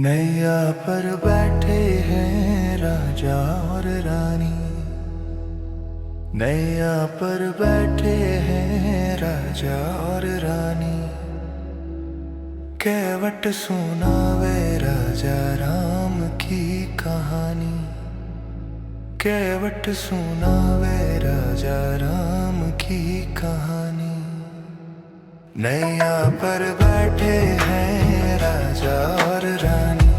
नैया पर बैठे हैं राजा और रानी। नैया पर बैठे हैं राजा और रानी। केवट सुनावे राजा राम की कहानी। केवट सुनावे राजा राम की कहानी। नैया पर बैठे हैं राजा और रानी।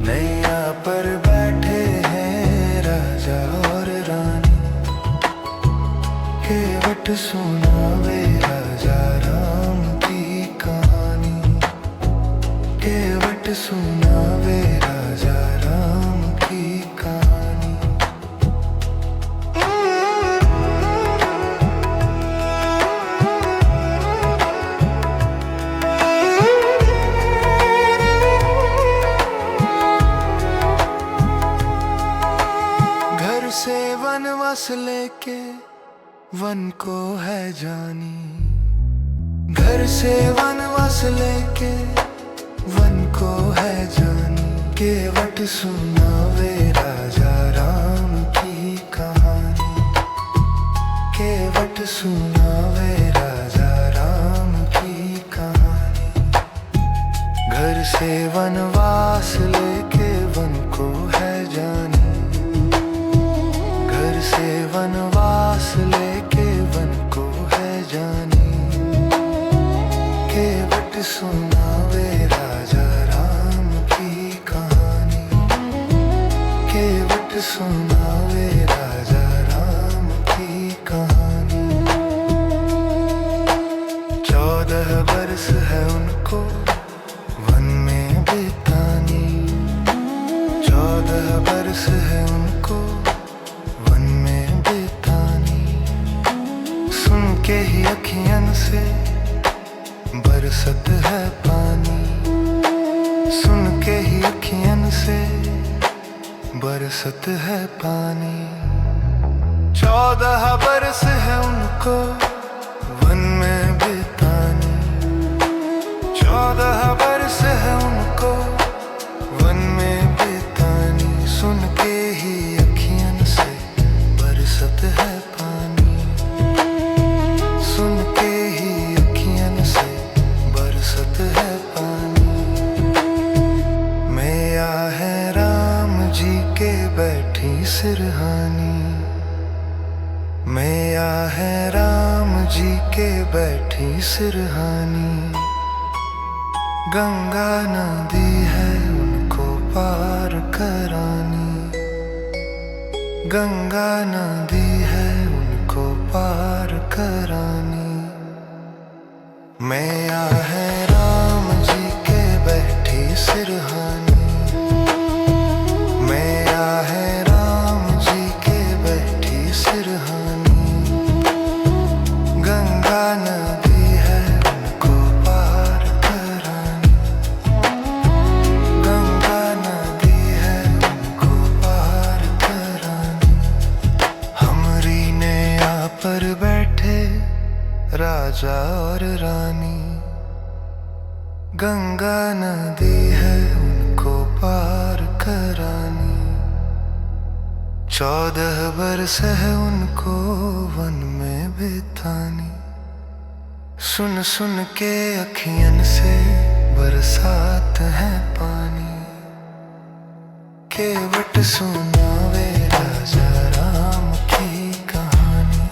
नैया पर बैठे हैं राजा और रानी। केवट सुनावे राजा राम की कहानी। केवट सुनावे राजा राम की कहानी। घर से वनवास लेके वन को है जानी। घर से वनवास लेके वन को है जानी। केवट सुनावे राजा राम की कहानी। केवट सुनावे राजा राम की कहानी। घर से वनवास लेके वन को है जानी। घर से वनवास लेके वन को है जानी। केवट सुनावे राजा राम की कहानी। केवट सुनावे राजा राम की कहानी। 14 बरस है उनको वन में बितानी। 14 बरस है उनको वन में बितानी। सुन के ही अखियन से बरसत है पानी। सुन के ही अखियन से बरसत है पानी। 14 बरस है उनको वन में बितानी। 14 बरस है उनको वन में बितानी। सुन के ही अखियन से बरसत है पानी। सुन के ही अखियन से बरसत है पानी। मैया है राम जी के बैठी सिरहानी। मैया है राम जी के बैठी सिरहानी। गंगा नदी है उनको पार करानी। गंगा नदी है उनको पार करानी। मैया है राम जी के बैठी सिरहानी। मैया है राम जी के बैठी सिरहानी। गंगा नदी है उनको पार करानी। गंगा नदी है उनको पार करानी। हमरी नैया पर बैठे राजा और रानी। गंगा नदी है उनको पार करानी। 14 बरस है उनको वन में बितानी। सुन सुन के अखियन से बरसात है पानी। केवट सुनावे राजा राम की कहानी।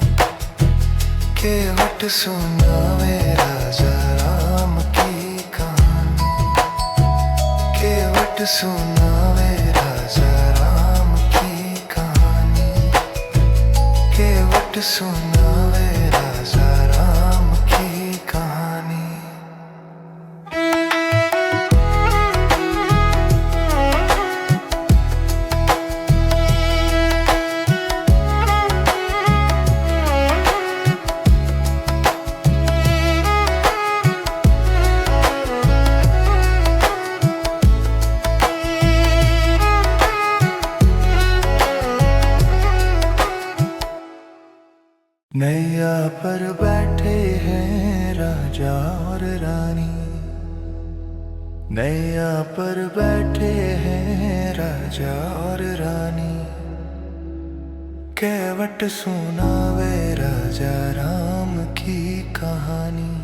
केवट सुनावे राजा राम की कहानी। केवट सुनावे राजा राम की कहानी। केवट सुनावे राजा राम की कहानी। नैया पर बैठे हैं राजा और रानी। नैया पर बैठे हैं राजा और रानी, केवट सुनावे राजा राम की कहानी।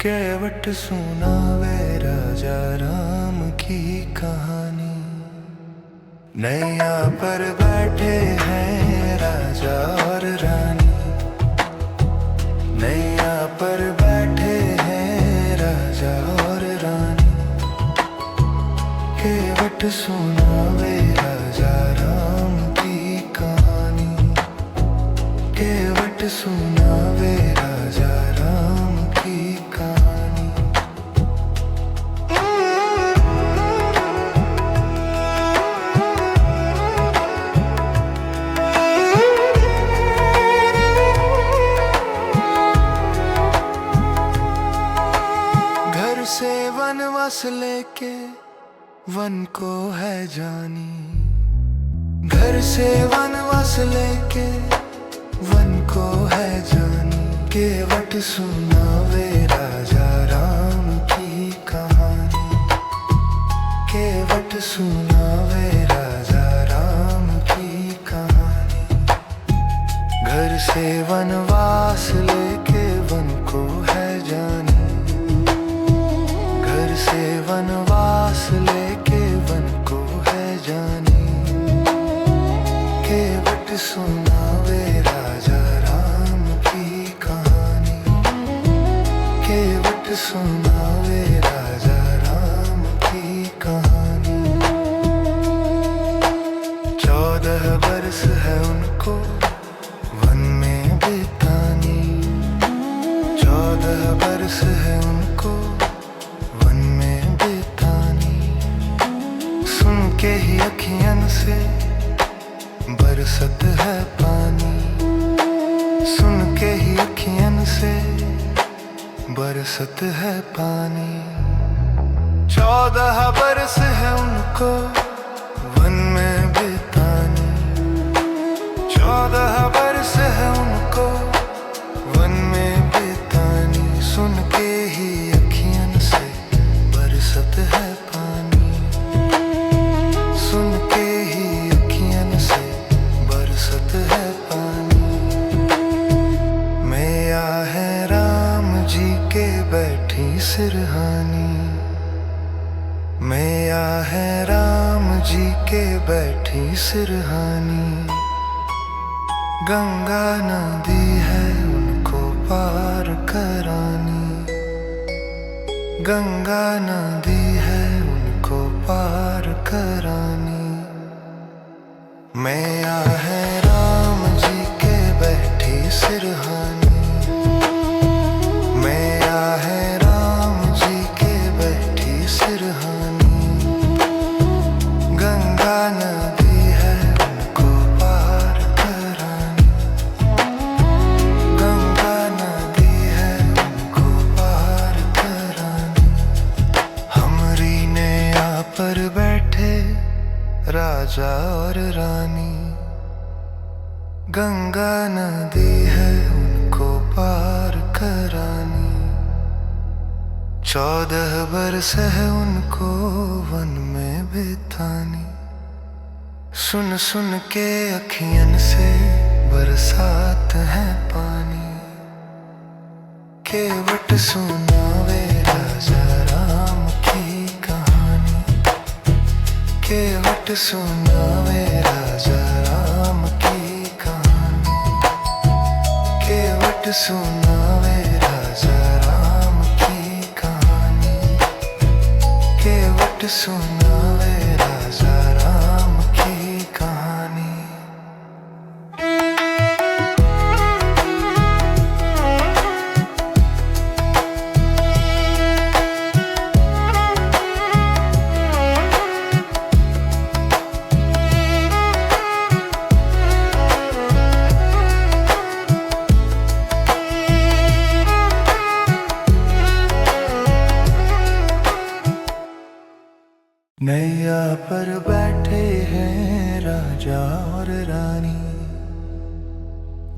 केवट सुनावे राजा राम की कहानी। नैया पर बैठे हैं राजा और रानी, नैया पर बैठे हैं राजा और रानी, केवट सुनावे राजा राम की कहानी। केवट सुनावे राजा राम की कहानी। घर से वनवास लेके वन को है जानी, घर से वनवास लेके वन को है जानी। केवट सुनावे राजा राम की कहानी। केवट सुनावे राजा राम की कहानी। घर से वनवास लेके वन को है जानी, घर से वनवास लेके वन को है जानी। केवट सुनावे राजा राम की कहानी। केवट सुनावे राजा राम की कहानी। 14 बरस है उनको वन में बितानी, 14 बरस है उनको वन में बितानी। सुन के ही अखियन से बरसत है पानी, सुन के ही अखियन से बरसत है पानी। 14 बरस है उनको वन में बितानी, 14 बरस है उनको वन में बितानी। सुन के ही अखियन से बरसत है पानी, सुन के ही अखियन से बरसत है पानी। मैया है राम जी के बैठी सिरहानी, मैया है राम जी के बैठी सिरहानी। गंगा नदी है उनको पार करानी, गंगा नदी है उनको पार करानी। मैया है राम जी के बैठी सिरहानी, मैया है राम जी के बैठी सिरहानी। गंगा नदी है उनको पार करानी, गंगा नदी है उनको पार करानी। हमरी नैया पर बैठे राजा और रानी, गंगा नदी है उनको पार करानी। 14 बरस है उनको वन में बितानी। सुन सुन के अखियन से बरसात है पानी। केवट सुनावे राजा राम की कहानी। केवट सुनावे राजा राम की कहानी। केवट सुनावे राजा राम की कहानी। केवट सुनावे राजा राम की कहानी। नैया पर बैठे हैं राजा और रानी,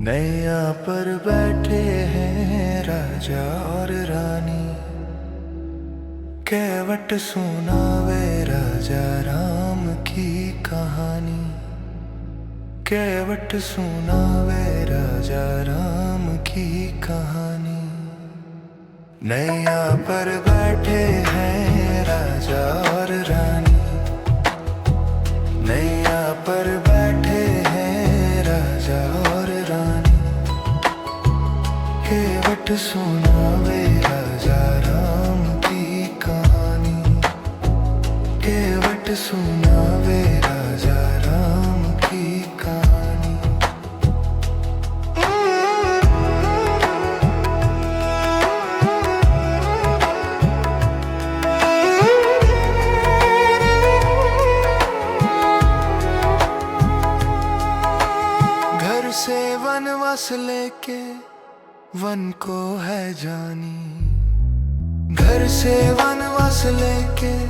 नैया पर बैठे हैं राजा और रानी। केवट सुनावे राजा राम की कहानी। केवट सुनावे राजा राम की कहानी। नैया पर बैठे हैं राजा और रानी। नैया पर बैठे हैं राजा और रानी। केवट सुनावे राजा राम की कहानी। केवट सुनावे राजा राम की कहानी। घर से वनवास लेके वन को है जानी। घर से वनवास लेके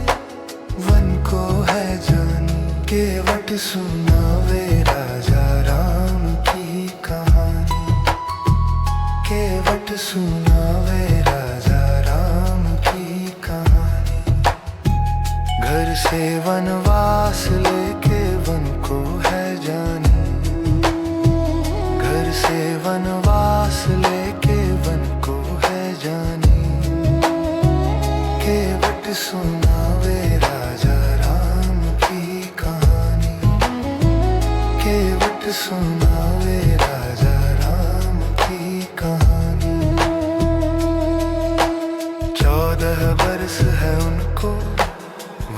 वन को है जानी। केवट सुनावे राजा राम की कहानी। केवट सुनावे राजा राम की कहानी। घर से वनवास लेके वन को है जानी। घर से वनवास लेके वन को है जानी। केवट सुनावे राजा राम की कहानी। केवट सुनावे राजा राम की कहानी। 14 बरस है उनको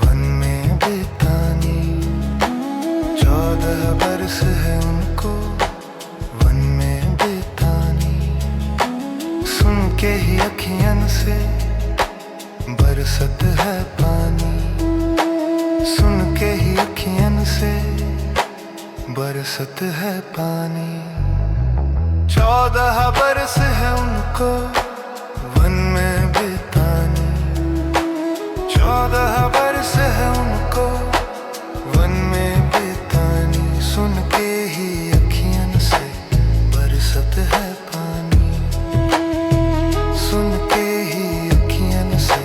वन में बितानी। 14 बरस है उनको वन में बितानी। सुन के ही अखियन से बरसत है पानी। सुन के ही अखियन से बरसत है पानी। 14 बरस है उनको वन में बितानी। 14 बरस है उनको वन में बितानी। सुन के ही अखियन से बरसत है पानी। सुन के ही अखियन से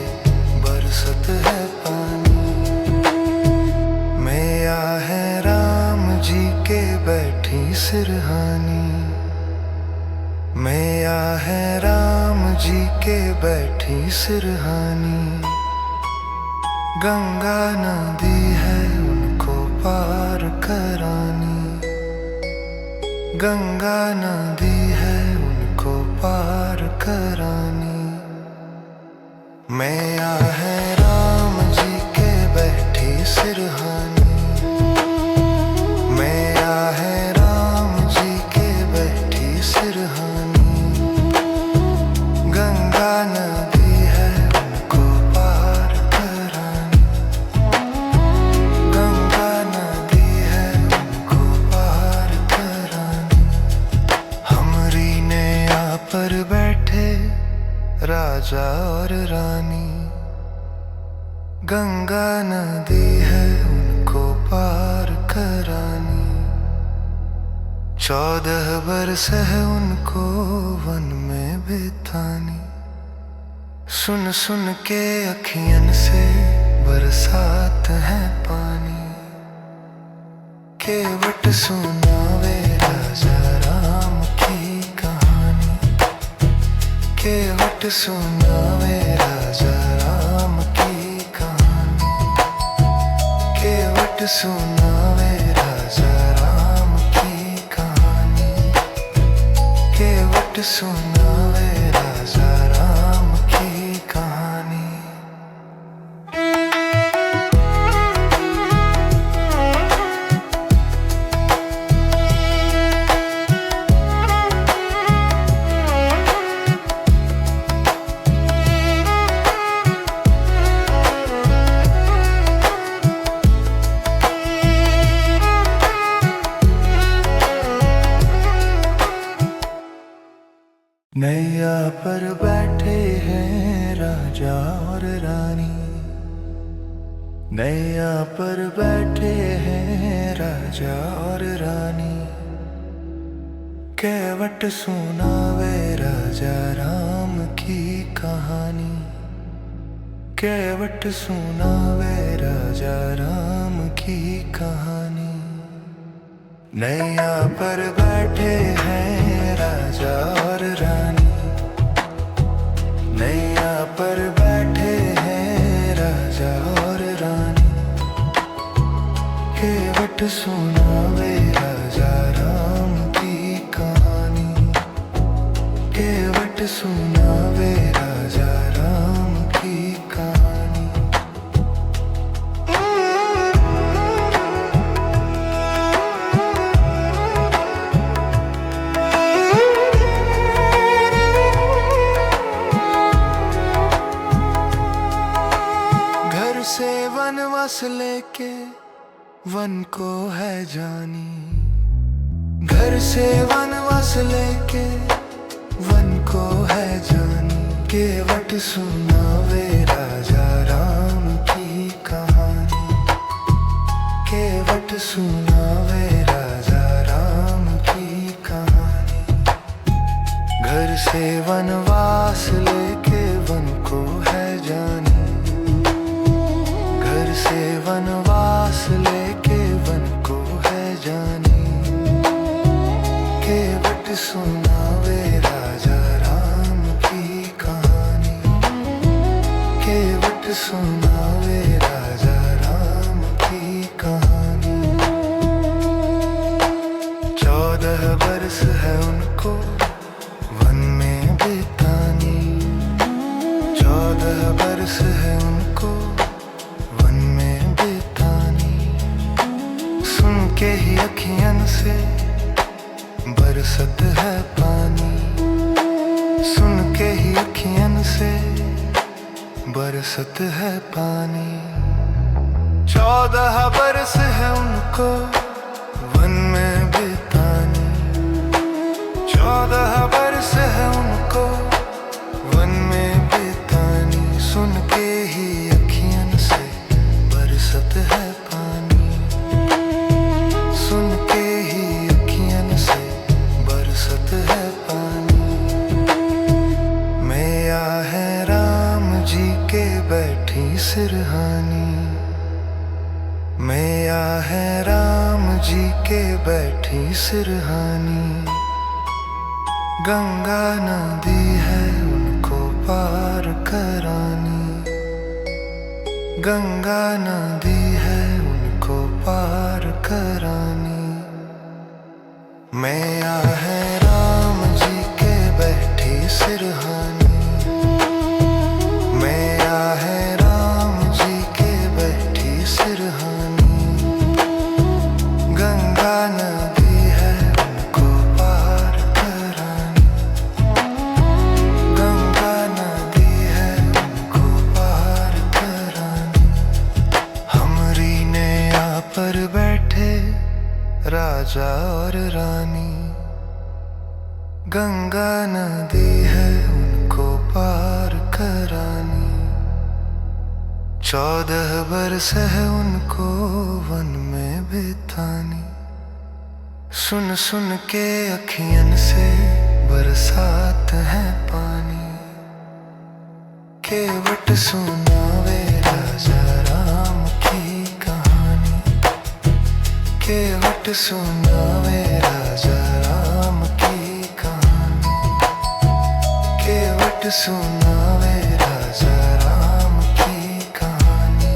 बरसत है पानी। मैया है राम जी के बैठी सिरहानी। मैया है राम जी के बैठी सिरहानी। गंगा नदी है उनको पार करानी। गंगा नदी है उनको पार करानी। मैया है राम जी के बैठी सिरहानी। मैया है राम जी के बैठी सिरहानी। गंगा नदी है उनको पार करानी। गंगा नदी है उनको पार करानी। हमरी नैया पर बैठे राजा और रानी। गंगा नदी है उनको पार करानी। 14 बरस है उनको वन में बितानी। सुन सुन के अखियन से बरसात है पानी। केवट सुनावे राजा राम की कहानी। केवट सुनावे राजा राम की कहानी। केवट सुनावे राजा राम की कहानी। केवट सुनावे राजा राम की कहानी। नैया पर बैठे हैं राजा और रानी। नैया पर बैठे हैं राजा और रानी। केवट सुनावे राजा राम की कहानी। केवट सुनावे राजा राम की कहानी। नैया पर बैठे हैं राजा और रानी, नैया पर बैठे हैं राजा और रानी। केवट सुनावे राजा राम की कहानी, केवट सुनावे राजा राम की कहानी। घर से वनवास लेके वन को है जानी, घर से वनवास लेके वन को है जानी। केवट सुनावे राजा राम की कहानी, केवट सुनावे राजा राम की कहानी। घर से वनवास लेके वन को है जानी, घर से वनवास लेके वन को है जानी। केवट सुनावे राजा राम की कहानी, केवट सुनावे राजा राम की कहानी। 14 बरस है उनको वन में बितानी, 14 बरस है उनको वन में बितानी। सुन के ही अखियन से बरसत है पानी, सुन के ही अखियन से बरसत है पानी। 14 बरस है उनको वन में बितानी, 14 बरस है उनको वन में बितानी। सुन के ही अखियन से बरसत है पानी, सुन के ही अखियन से बरसत है पानी। मैया है राम जी के बैठी सिरहानी, मैया है राम जी के बैठी सिरहानी। गंगा नदी है उनको पार करानी, गंगा नदी है उनको पार करानी। मैया है राम जी के बैठी सिरहानी, मैया है राम जी के बैठी सिरहानी। गंगा नदी है उनको पार करानी, गंगा नदी है उनको पार करानी। हमरी नैया पर बैठे राजा और रानी, गंगा नदी है उनको पार करानी। 14 बरस है उनको वन में बितानी, सुन सुन के अखियन से बरसात है पानी। केवट सुनावे राजा राम की कहानी, केवट सुनावे राजा राम की कहानी। केवट सुनावे राजा राम की कहानी,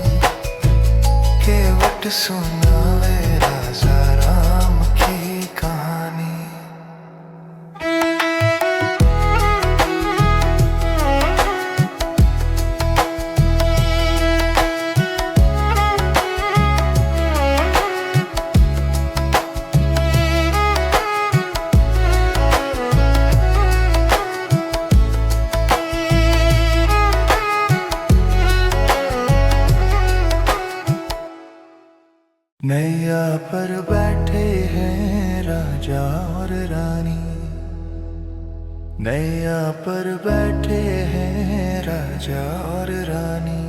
केवट सुनावे राजा राम की कहानी। नैया पर बैठे हैं राजा और रानी, नैया पर बैठे हैं राजा और रानी।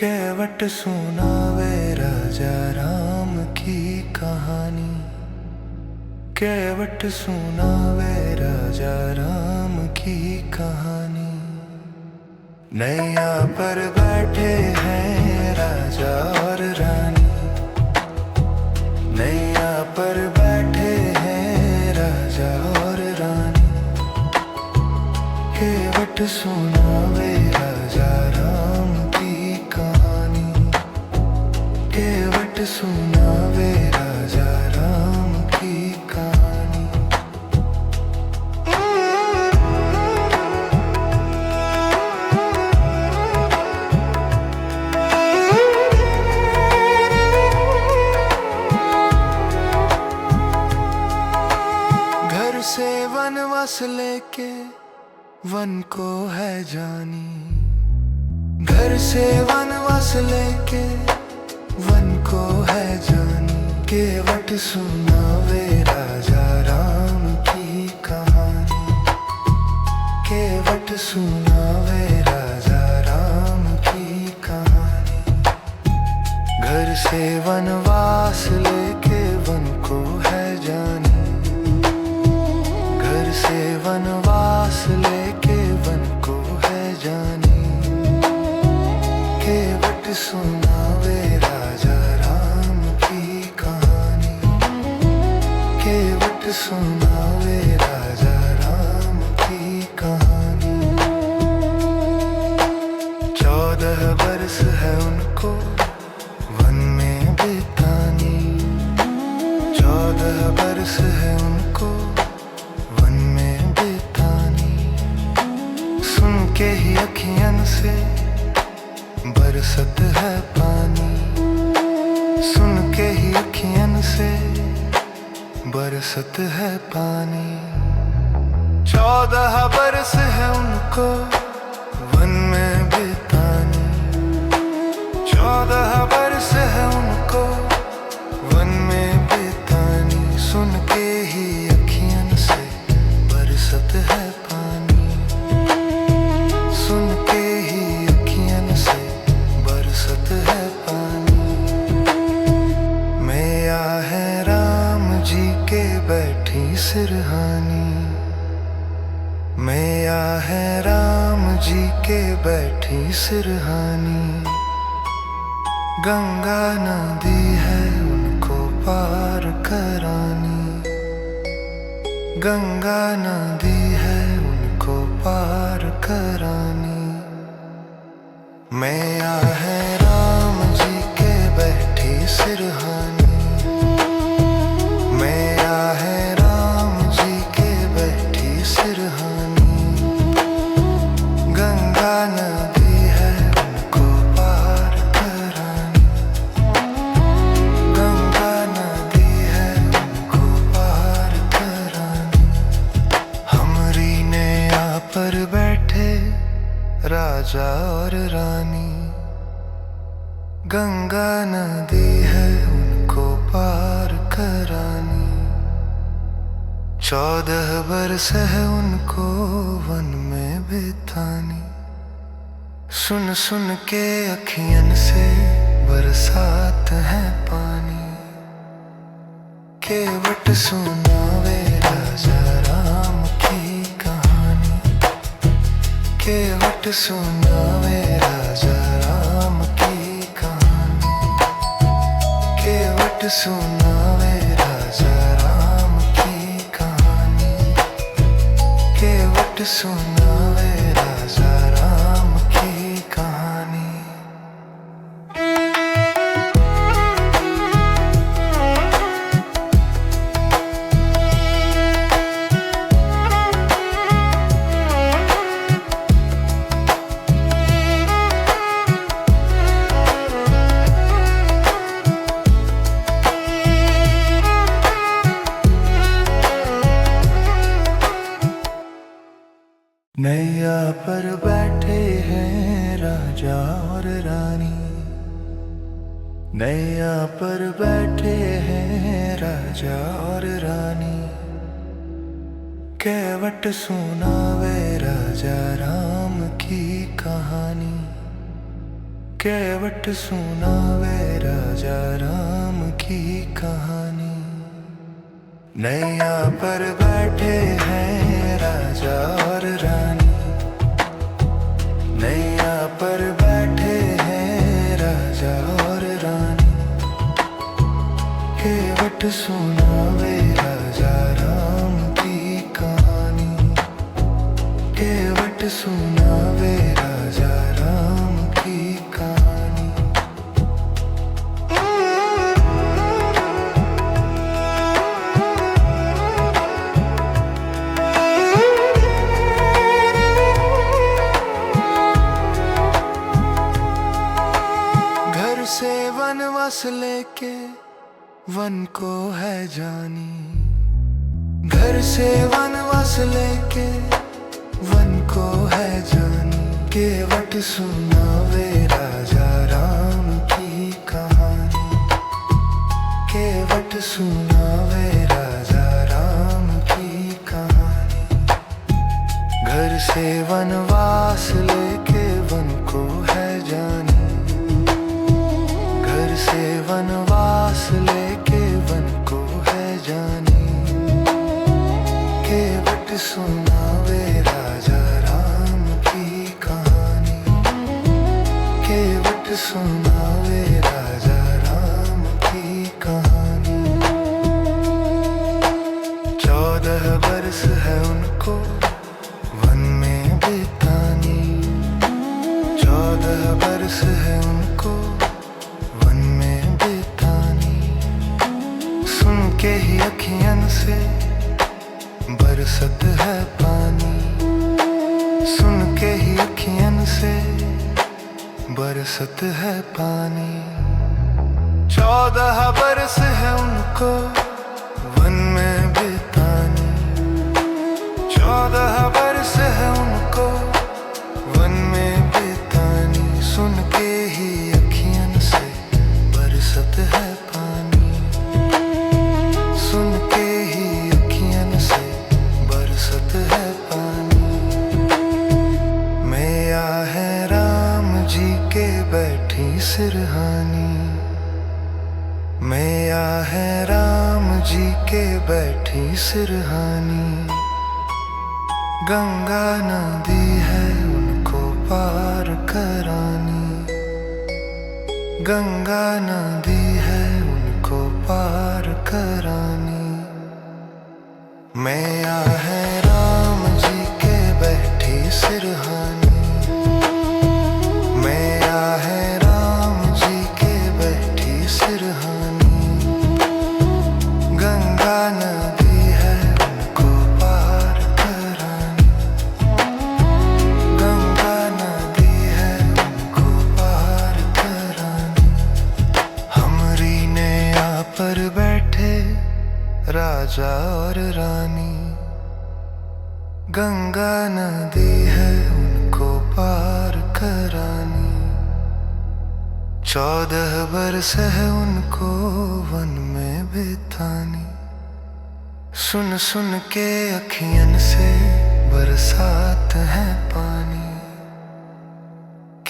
केवट सुनावे राजा राम की कहानी, केवट सुनावे राजा राम की कहानी। नैया पर बैठे हैं राजा और रानी, नैया पर बैठे हैं राजा और रानी। केवट सुनावे राजा राम की कहानी, केवट सुनावे राजा राम की कहानी। घर से वनवास लेके वन को है जानी, घर से वनवास लेके वन को है जानी। केवट सुनावे राजा राम की कहानी, केवट सुनावे राजा राम की कहानी। घर से वनवास लेके वन को है जानी, घर से वनवास लेके वन को है जानी। केवट सुनावे राजा राम की कहानी, केवट सुनावे राजा राम की कहानी। 14 बरस है उनको वन में बितानी, 14 बरस है उनको वन में बितानी। सुन के ही अखियन से बरसत है पानी, सुन के ही अखियन से बरसत है पानी। 14 बरस है उनको वन में बितानी, 14 बरस है उनको वन में बितानी। सुन के ही अखियन से बरसत है पानी, सुन के ही अखियन से बरसत है पानी। मैया है राम जी के बैठी सिरहानी, मैया है राम जी के बैठी सिरहानी। गंगा नदी है उनको पार करानी, गंगा नदी है उनको पार करानी। मैया है राम जी के बैठी सिरहानी, मैया है राम जी के बैठी सिरहानी। गंगा नदी है उनको पार करानी, गंगा नदी है उनको पार करानी। हमरी नैया पर बैठे राजा और रानी, गंगा नदी है उनको पार करानी। 14 बरस है उनको वन में बितानी, सुन सुन के अखियन से बरसात है पानी। केवट सुनावे राजा राम की कहानी, केवट सुनावे राजा राम की कहानी। केवट सुनावे राजा राम की कहानी, केवट सुनावे राजा राम की कहानी। नैया पर बैठे हैं राजा और रानी, नैया पर बैठे हैं राजा और रानी। केवट सुनावे राजा राम की कहानी, केवट सुनावे राजा राम की कहानी। नैया पर बैठे हैं राजा और रानी, नैया पर बैठे हैं राजा और रानी, केवट सुनावे राजा राम की कहानी, केवट सुनावे राजा राम की कहानी। घर से वनवास लेके वन को है जानी, घर से वनवास लेके वन को है जानी, केवट सुनावे राजा राम की कहानी, केवट सुनावे राजा राम की कहानी। घर से वनवास लेके वन को है जानी, घर से वनवास लेके वन को है जानी, केवट सुनावे राजा राम की कहानी, केवट सुनावे राजा राम की कहानी। 14 बरस है उनको वन में बितानी, 14 बरस है उनको वन में बितानी। सुन के ही अखियन से बरसत है पानी, सुन के ही अखियन से बरसत है पानी। 14 बरस है उनको वन में बितानी, 14 बरस है उनको वन में बितानी। सुन के ही अखियन से बरसत है पानी, सुन के ही अखियन से बरसत है पानी। मैया है राम जी के बैठी सिरहानी, मैया है राम जी के बैठी सिरहानी। गंगा नदी है उनको पार करानी, गंगा नदी है उनको पार करानी। मैया है राम जी के बैठी सिरहानी, मैया है राम जी के बैठी सिरहानी। गंगा नदी है उनको पार करानी, गंगा नदी है उनको पार करानी। हमरी नैया पर बैठे राजा और रानी, गंगा नदी है उनको पार करानी। 14 बरस है उनको वन में बितानी, सुन सुन के अखियन से बरसात है पानी,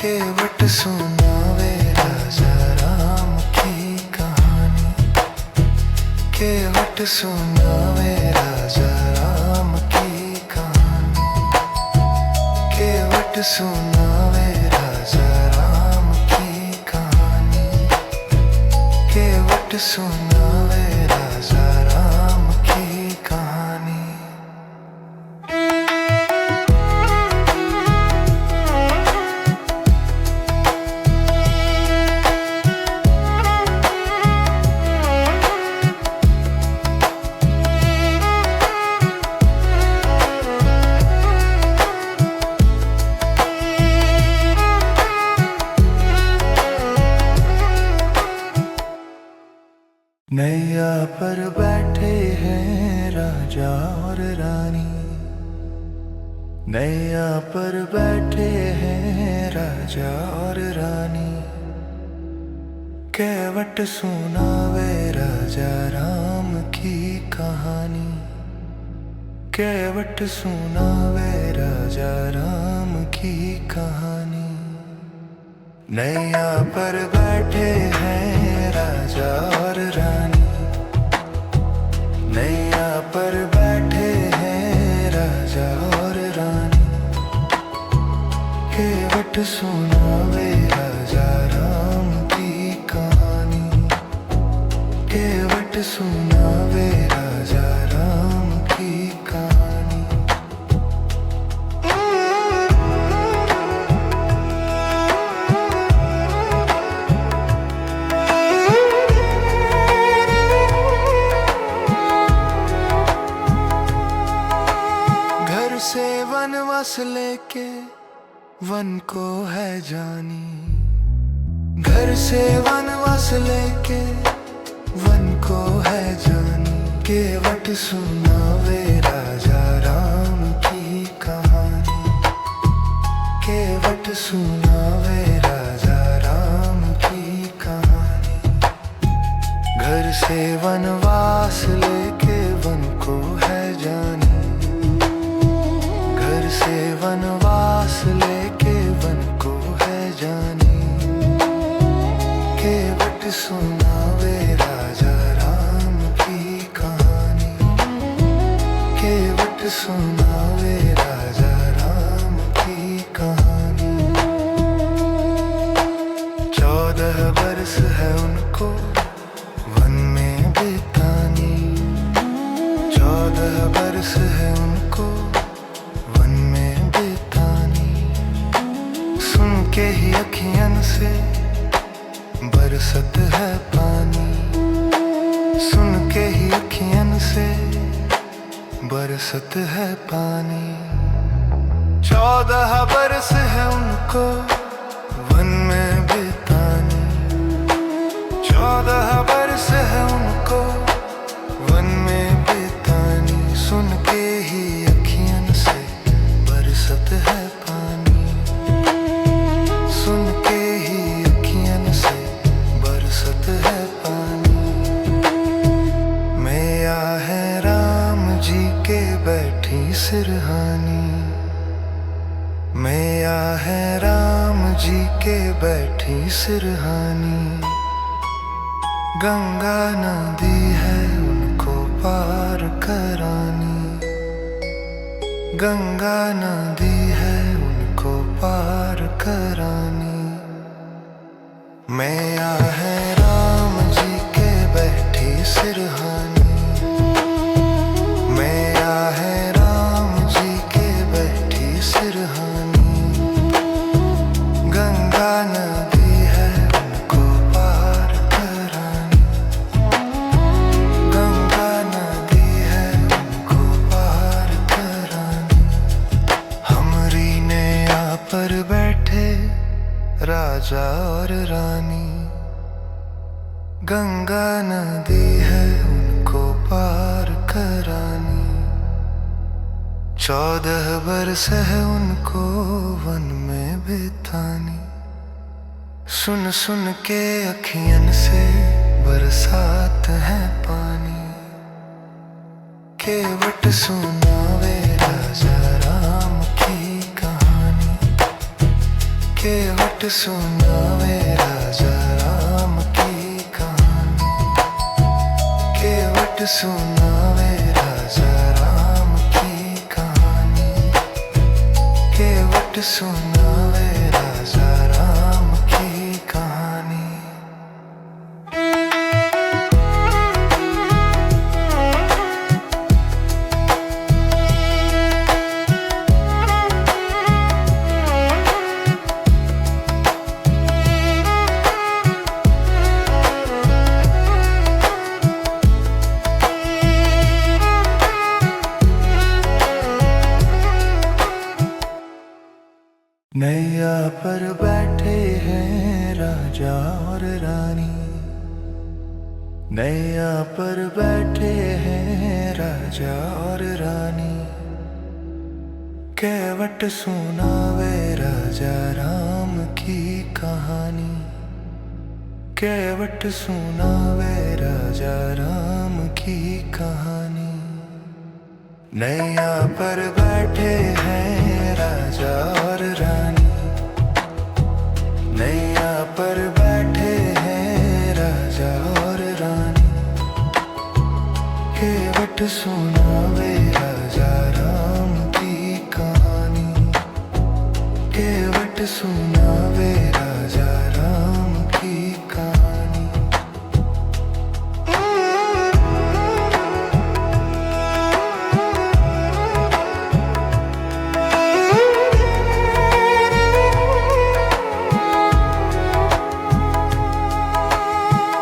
केवट सुनावे राजा राम की कहानी, केवट सुनावे राजा राम की कहानी, केवट सुनावे राजा राम की कहानी, केवट सुनावे राजा राम की कहानी। नैया पर बैठे हैं राजा और रानी, नैया पर बैठे हैं राजा और रानी। केवट सुनावे राजा राम की कहानी, केवट सुनावे राजा राम की कहानी। नैया पर बैठे हैं राजा और रानी, नैया पर बैठे हैं राजा और रानी। केवट केवट सुनावे राजा राम की कहानी, केवट सुनावे राजा राम की कहानी। घर से वनवास लेके वन को है जानी, घर से वनवास लेके वन को है जानी। केवट सुनावे राजा राम की कहानी, केवट सुनावे राजा राम की कहानी। घर से वनवास लेके वन को है जानी, घर से वनवास लेके वन को है जानी। केवट सुनावे राजा राम की कहानी, केवट सुनावे राजा राम की कहानी। 14 बरस है उनको वन में बितानी, 14 बरस है उनको वन में बितानी। सुन के ही अखियन से बरसत है पानी, सुन के ही अखियन से बरसत है पानी। 14 बरस है उनको वन में बितानी, 14 बरस है उनको वन में बितानी। सुन के ही अखियन से बरसत है पानी, सुन के ही अखियन से बरसत है पानी। मैया है राम जी के बैठी सिरहानी, मैया है राम जी के बैठी सिरहानी। गंगा नदी है उनको पार करानी, गंगा नदी है उनको पार करानी। मैया है राम जी के बैठी सिरहानी, मैया है राम जी के बैठी सिरहानी। गंगा नदी है उनको पार करानी, गंगा नदी है उनको पार करानी। हमरी नैया पर बैठे राजा और रानी, गंगा नदी है उनको पार करानी। 14 बरस है उनको वन में बितानी, सुन सुन के अखियन से बरसात है पानी। केवट सुनावे राजा राम की कहानी, केवट सुनावे राजा राम की कहानी, केवट सुनावे राजा राम की कहानी, केवट सुनावे राजा राम की कहानी। नैया पर बैठे हैं राजा और रानी, नैया पर बैठे हैं राजा और रानी। केवट सुनावे राजा राम की कहानी, केवट सुनावे राजा राम की कहानी। नैया पर बैठे हैं राजा और रानी, नैया पर बैठे हैं राजा और रानी। केवट सुनावे राजा राम की कहानी, केवट सुनावे राजा राम की कहानी।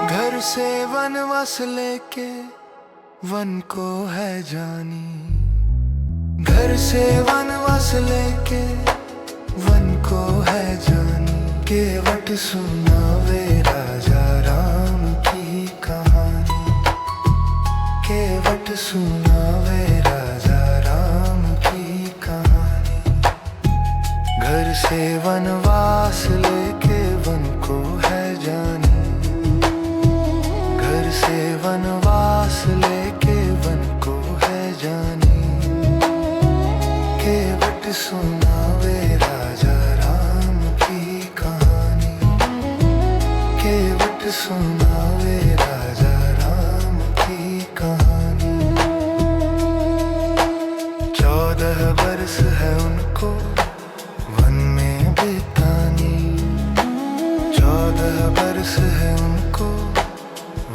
घर से वनवास लेके वन को है जानी, घर से वनवास लेके वन को है जानी। केवट सुनावे राजा राम की कहानी, केवट सुनावे राजा राम की कहानी। घर से वनवास लेके वन को है जानी, घर से वनवास लेके वन को है जानी। केवट सुनावे राजा राम की कहानी, केवट सुनावे राजा राम की कहानी। 14 बरस है उनको वन में बितानी, 14 बरस है उनको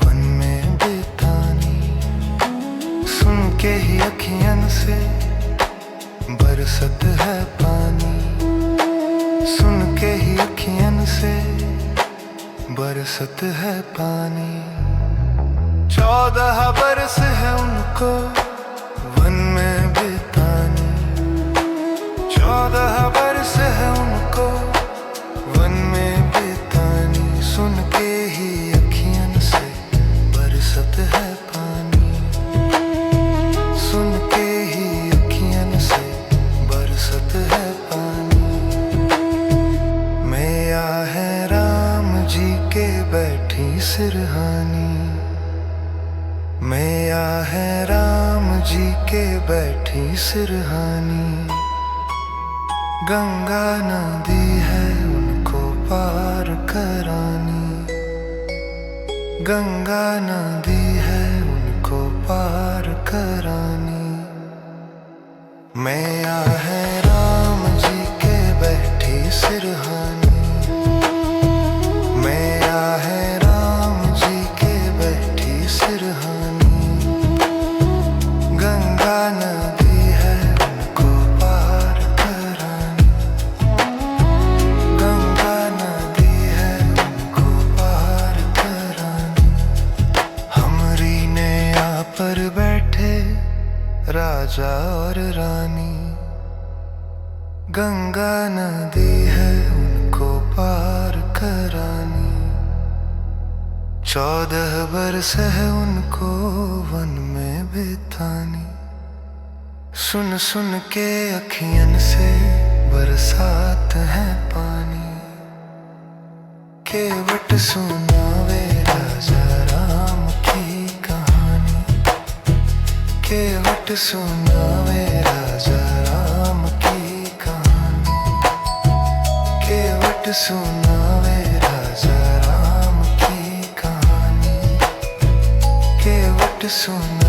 वन में बितानी। सुन के ही अखियन से बरसत है पानी, सुन के ही अखियन से बरसत है पानी। 14 बरस है उनको वन में बितानी, 14 बरस है उनको वन में बितानी। सुन के ही अखियन से बरसत है पानी, सुन के ही अखियन से बरसत है पानी। मैया है राम जी के बैठी सिरहानी, मैया है राम जी के बैठी सिरहानी। गंगा नदी है उनको पार करानी, गंगा नदी है उनको पार करानी। मैया है राम जी के बैठी सिरहानी, मैया है राम जी के बैठी सिरहानी। गंगा नदी है उनको पार करानी, गंगा नदी है उनको पार करानी। हमरी नैया पर बैठे राजा और रानी, गंगा नदी है उनको पार करानी। 14 बरस है उनको वन में बितानी। सुन सुन के अखियन से बरसात है पानी। केवट सुनावे राजा राम की कहानी, केवट सुनावे राजा राम की कहानी, केवट सुनावे राजा राम की कहानी, केवट सुनावे।